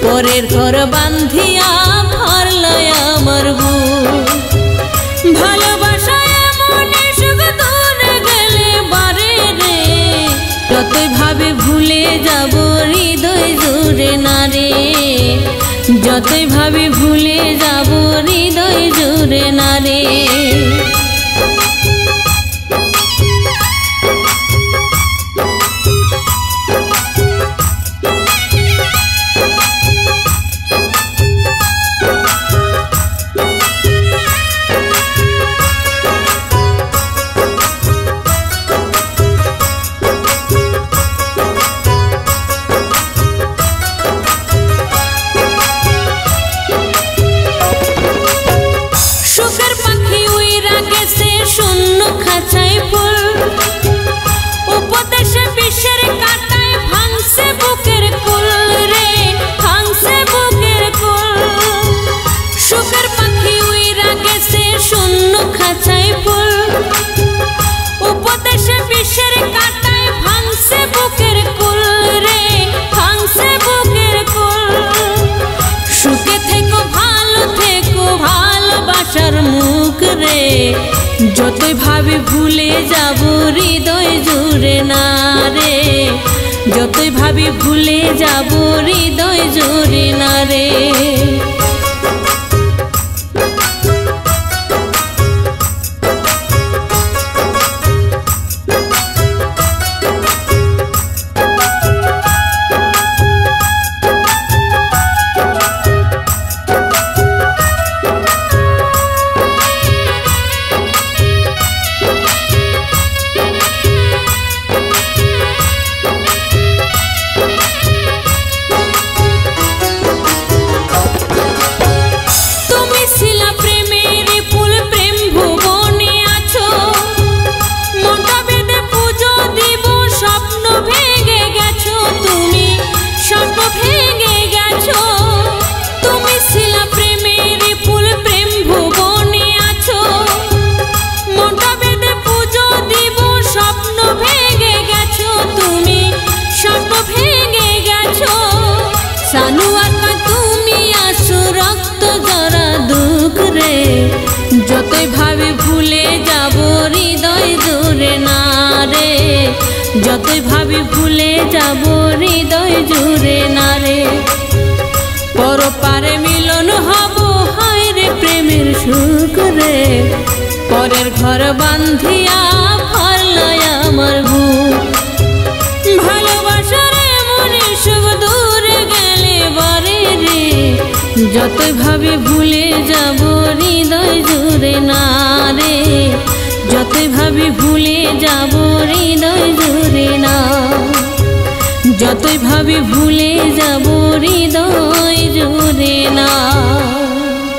পরের ঘর বান্ধিয়া ভরলো আমার বুক। ভালোবাসায় এমন সুখ দূরে গেলে বারে রে, যতই ভাবে ভুলে যাব হৃদয় জুড়ে না রে, যতই ভাবে ভুলে যাব হৃদয় জুড়ে না রে। মুখ রে, যতই ভাবি ভুলে যাব হৃদয় জুড়ে না রে, যতই ভাবি ভুলে যাব হৃদয় জুড়ে না রে। যতই ভাবি ভুলে যাব হৃদয় জুড়ে না রে, যতই ভাবি ভুলে যাব হৃদয় জুড়ে না রে। পরপারে মিলন হব হায় রে প্রেমের সুখ রে, পরের ঘর বান্ধিয়া ভরলো আমার বুক। ভালোবাসার এমন সুখ দূরে গেলে বারে রে, যতই ভাবি ভুলে যাব হৃদয় জুড়ে না রে, যতই ভাবি ভুলে যাব হৃদয় জুড়ে না, যতই ভাবি ভুলে যাব হৃদয়